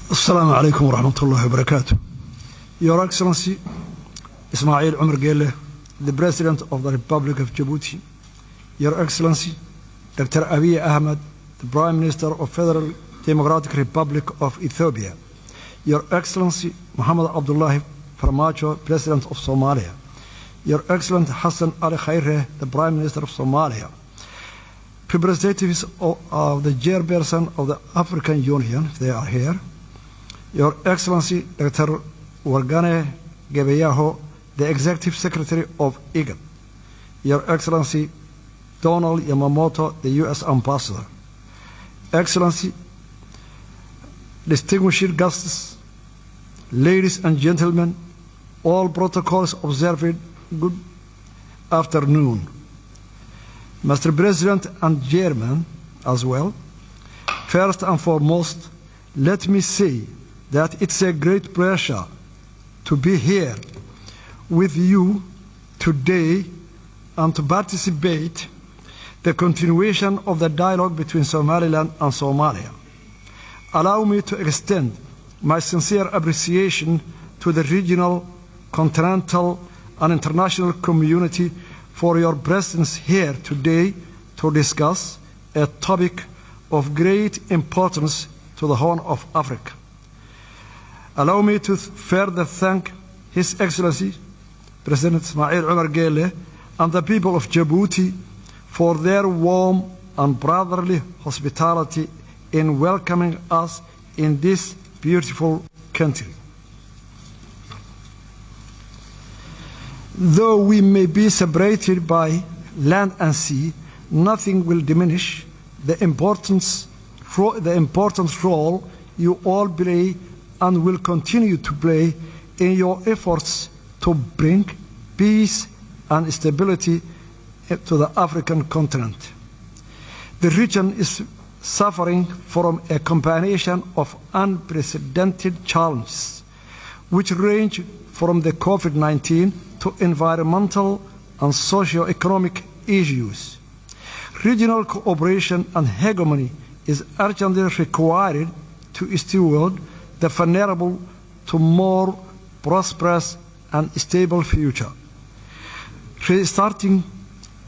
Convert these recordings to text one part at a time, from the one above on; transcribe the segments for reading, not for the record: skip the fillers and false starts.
Assalamu alaikum wa rahmatullahi wa barakatuh. Your Excellency, Ismail Omar Gele, the President of the Republic of Jabuuti. Your Excellency, Dr. Abiy Ahmed, the Prime Minister of Federal Democratic Republic of Ethiopia. Your Excellency, Muhammad Abdullahi Farmajo, President of Somalia. Your Excellency Hassan Ali Khaireh, the Prime Minister of Somalia. Representatives of the chairperson of the African Union, if they are here. Your Excellency, Dr. Wargane Gebeyaho, the Executive Secretary of IGAD. Your Excellency, Donald Yamamoto, the U.S. Ambassador. Excellency, distinguished guests, ladies and gentlemen, all protocols observed, good afternoon. Mr. President and Chairman as well, first and foremost, let me say that it's a great pleasure to be here with you today and to participate the continuation of the dialogue between Somaliland and Somalia. Allow me to extend my sincere appreciation to the regional, continental, and international community for your presence here today to discuss a topic of great importance to the Horn of Africa. Allow me to further thank His Excellency, President Ismail Omar Gele, and the people of Jabuuti for their warm and brotherly hospitality in welcoming us in this beautiful country. Though we may be separated by land and sea, nothing will diminish the important role you all play and will continue to play in your efforts to bring peace and stability to the African continent. The region is suffering from a combination of unprecedented challenges, which range from the COVID-19 to environmental and socio-economic issues. Regional cooperation and hegemony is urgently required to steward the vulnerable to more prosperous and stable future. Restarting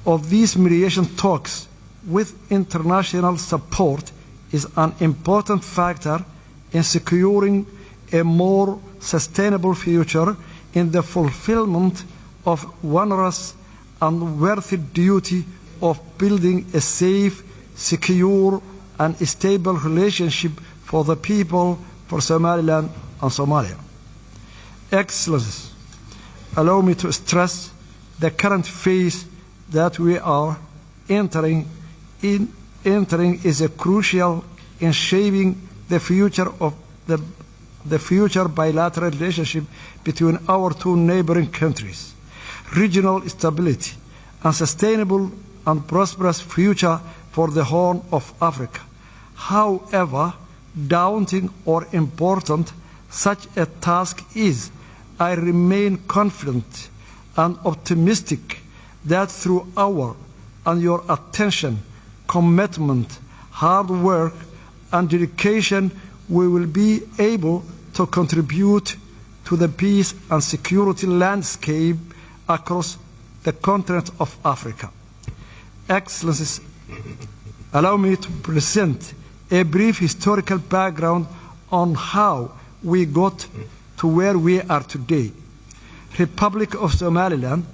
of these mediation talks with international support is an important factor in securing a more sustainable future in the fulfillment of onerous and worthy duty of building a safe, secure, and stable relationship for the people, for Somaliland and Somalia. Excellencies, allow me to stress the current phase that we are entering is a crucial in shaping the future of the future bilateral relationship between our two neighboring countries, regional stability, and sustainable and prosperous future for the Horn of Africa. However daunting or important such a task is, I remain confident and optimistic that through our and your attention, commitment, hard work, and dedication, we will be able to contribute to the peace and security landscape across the continent of Africa. Excellencies, allow me to present a brief historical background on how we got to where we are today. Republic of Somaliland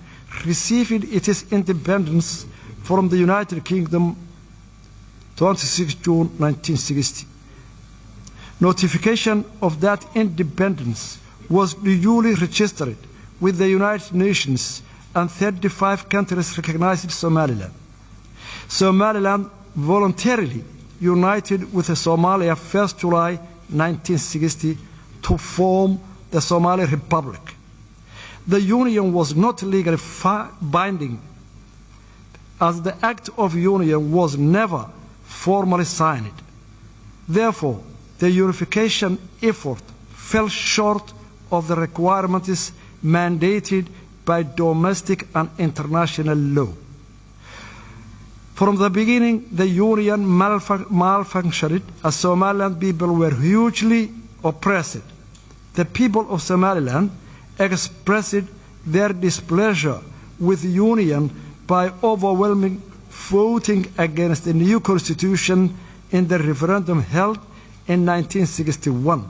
received its independence from the United Kingdom 26 June 1960. Notification of that independence was duly registered with the United Nations, and 35 countries recognized Somaliland. Somaliland voluntarily united with Somalia 1st July 1960 to form the Somali Republic. The union was not legally binding, as the Act of Union was never formally signed. Therefore, the unification effort fell short of the requirements mandated by domestic and international law. From the beginning, the union malfunctioned as Somaliland people were hugely oppressed. The people of Somaliland expressed their displeasure with the Union by overwhelming voting against the new constitution in the referendum held in 1961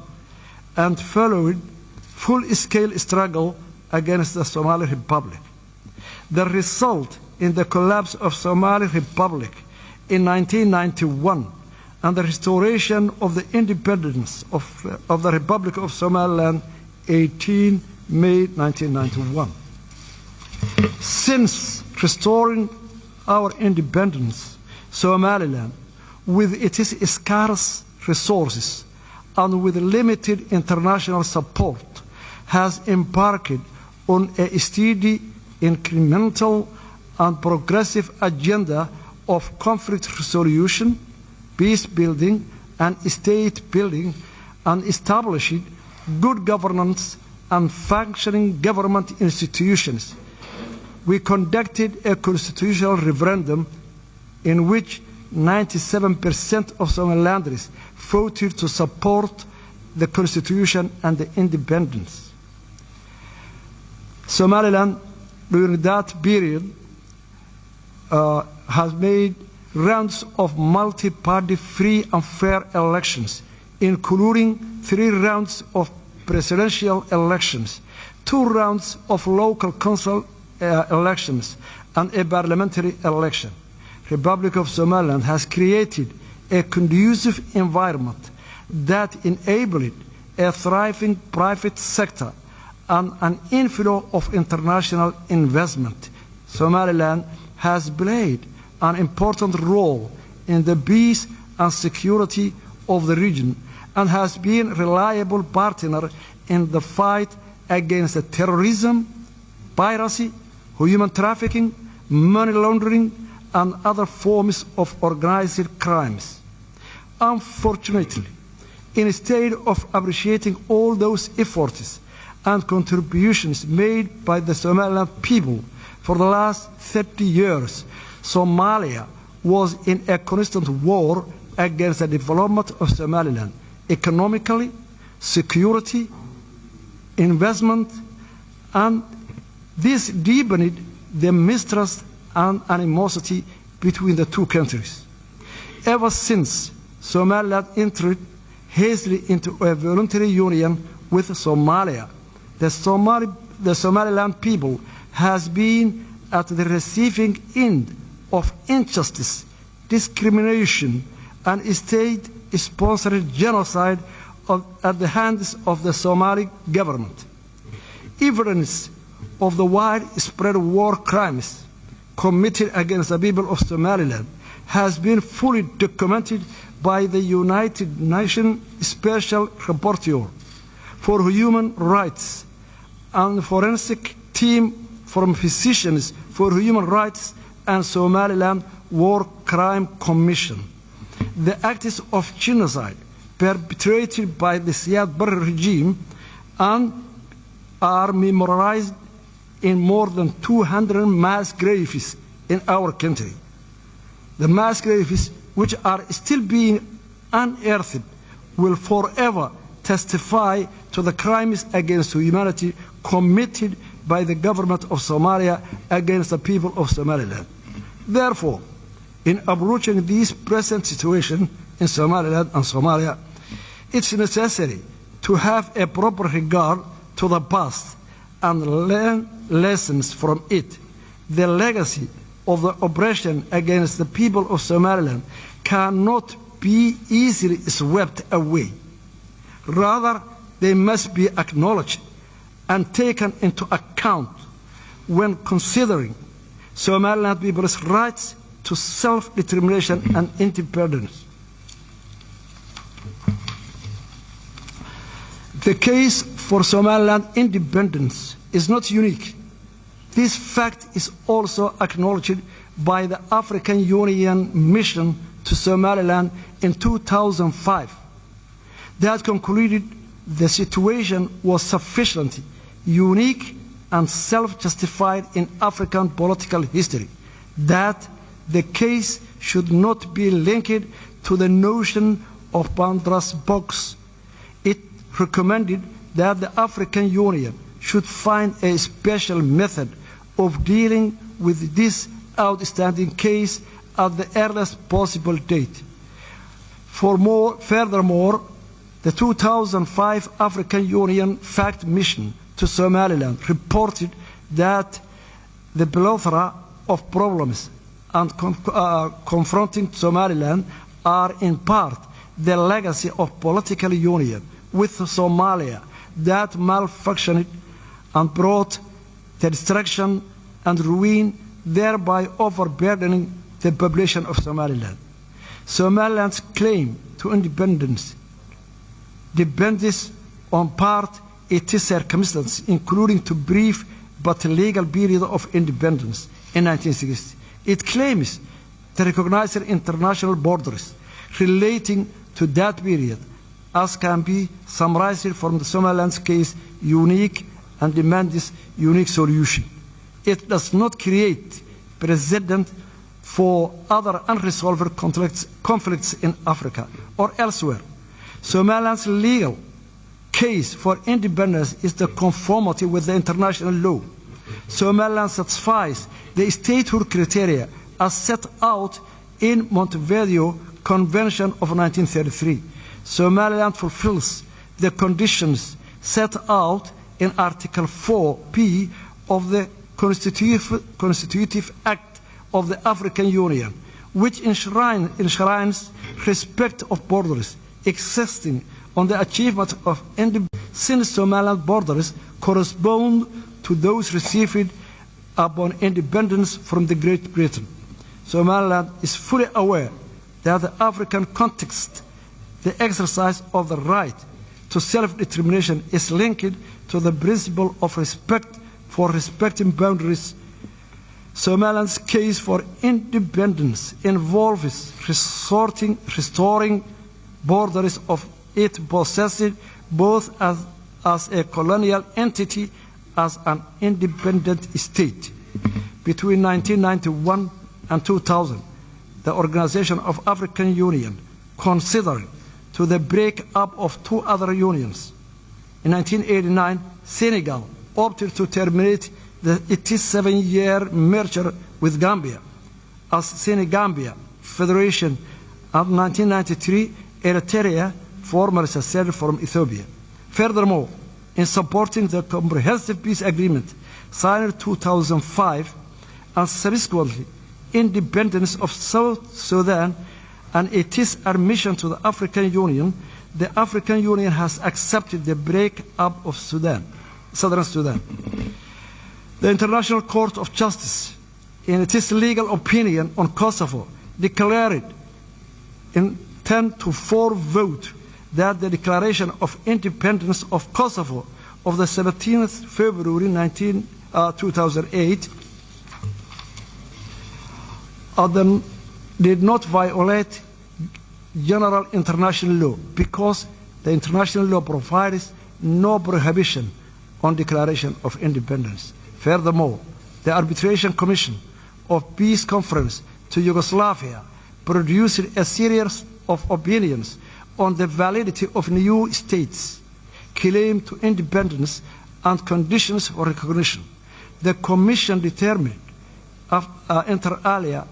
and followed full-scale struggle against the Somali Republic. The result in the collapse of Somali Republic in 1991 and the restoration of the independence of the Republic of Somaliland 18 May 1991. Since restoring our independence, Somaliland, with its scarce resources and with limited international support, has embarked on a steady, incremental, and progressive agenda of conflict resolution, peace building, and state building, and established good governance and functioning government institutions. We conducted a constitutional referendum in which 97% of Somalilanders voted to support the constitution and the independence. Somaliland, during that period, has made rounds of multi-party free and fair elections, including 3 rounds of presidential elections, 2 rounds of local council elections, and a parliamentary election. Republic of Somaliland has created a conducive environment that enabled a thriving private sector and an inflow of international investment. Somaliland has played an important role in the peace and security of the region and has been a reliable partner in the fight against terrorism, piracy, human trafficking, money laundering, and other forms of organized crimes. Unfortunately, instead of appreciating all those efforts and contributions made by the Somaliland people for the last 30 years, Somalia was in a constant war against the development of Somaliland, economically, security, investment, and this deepened the mistrust and animosity between the two countries. Ever since Somaliland entered hastily into a voluntary union with Somalia, the Somaliland people has been at the receiving end of injustice, discrimination, and state-sponsored genocide at the hands of the Somali government. Evidence of the widespread war crimes committed against the people of Somaliland has been fully documented by the United Nations Special Rapporteur for Human Rights and forensic team from Physicians for Human Rights and Somaliland War Crime Commission. The acts of genocide perpetrated by the Siad Barre regime and are memorialized in more than 200 mass graves in our country. The mass graves, which are still being unearthed, will forever testify to the crimes against humanity committed by the government of Somalia against the people of Somaliland. Therefore, in approaching this present situation in Somaliland and Somalia, it's necessary to have a proper regard to the past and learn lessons from it. The legacy of the oppression against the people of Somaliland cannot be easily swept away. Rather, they must be acknowledged and taken into account when considering Somaliland people's rights to self-determination and independence. The case for Somaliland independence is not unique. This fact is also acknowledged by the African Union mission to Somaliland in 2005. That concluded the situation was sufficiently unique and self-justified in African political history, that the case should not be linked to the notion of Pandora's box. It recommended that the African Union should find a special method of dealing with this outstanding case at the earliest possible date. Furthermore, the 2005 African Union Fact Mission to Somaliland reported that the plethora of problems confronting Somaliland are in part the legacy of political union with Somalia that malfunctioned and brought the destruction and ruin, thereby overburdening the population of Somaliland. Somaliland's claim to independence depends on part its circumstances, including the brief but legal period of independence in 1960. It claims to recognize international borders relating to that period, as can be summarized from the Somaliland's case, unique and demands unique solution. It does not create precedent for other unresolved conflicts in Africa or elsewhere. Somaliland's legal case for independence is the conformity with the international law. Somaliland satisfies the statehood criteria as set out in Montevideo Convention of 1933. Somaliland fulfills the conditions set out in Article 4P of the Constitutive Act of the African Union, which enshrines respect of borders existing on the achievement of independence, since Somaliland borders correspond to those received upon independence from the Great Britain. Somaliland is fully aware that the African context, the exercise of the right to self-determination is linked to the principle of respect for respecting boundaries. Somaliland's case for independence involves restoring borders of it possessed both as a colonial entity as an independent state. Between 1991 and 2000, the Organization of African Union considered to the break-up of two other unions. In 1989, Senegal opted to terminate its 7-year merger with Gambia as Senegambia Federation, and 1993, Eritrea formally seceded from Ethiopia. Furthermore, in supporting the Comprehensive Peace Agreement signed in 2005 and subsequently independence of South Sudan and its admission to the African Union, the African Union has accepted the break-up of Southern Sudan. The International Court of Justice, in its legal opinion on Kosovo, declared in 10-4 vote that the declaration of independence of Kosovo of the 17th February 2008 did not violate general international law, because the international law provides no prohibition on declaration of independence. Furthermore, the Arbitration Commission of Peace Conference to Yugoslavia produced a series of opinions on the validity of new states' claim to independence and conditions for recognition. The Commission determined, inter alia,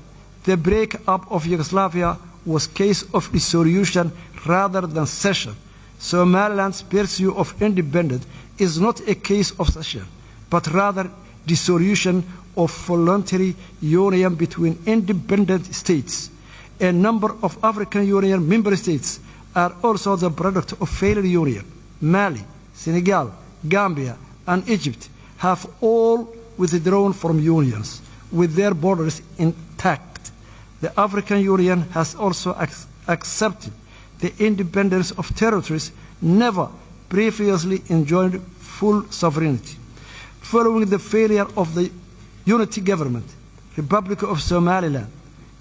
the break-up of Yugoslavia was a case of dissolution rather than cession. Somaliland's pursuit of independence is not a case of cession, but rather dissolution of voluntary union between independent states. A number of African Union member states are also the product of failed union. Mali, Senegal, Gambia, and Egypt have all withdrawn from unions with their borders intact. The African Union has also accepted the independence of territories never previously enjoyed full sovereignty. Following the failure of the unity government, Republic of Somaliland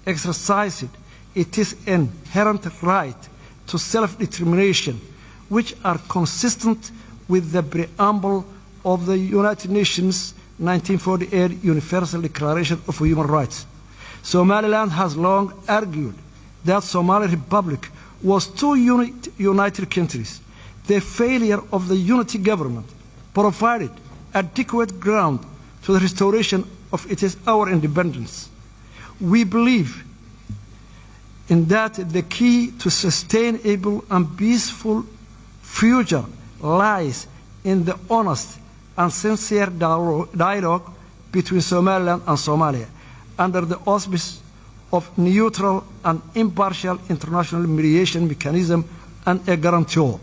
exercised its inherent right to self-determination, which are consistent with the preamble of the United Nations 1948 Universal Declaration of Human Rights. Somaliland has long argued that Somali Republic was two united countries. the failure of the unity government provided adequate ground to the restoration of our independence. We believe in that the key to sustainable and peaceful future lies in the honest and sincere dialogue between Somaliland and Somalia under the auspices of neutral and impartial international mediation mechanism and a guarantor.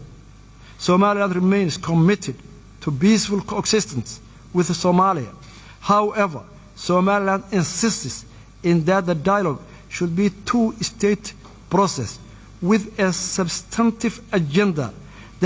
Somaliland remains committed to peaceful coexistence with Somalia. However, Somaliland insists in that the dialogue should be a two-state process with a substantive agenda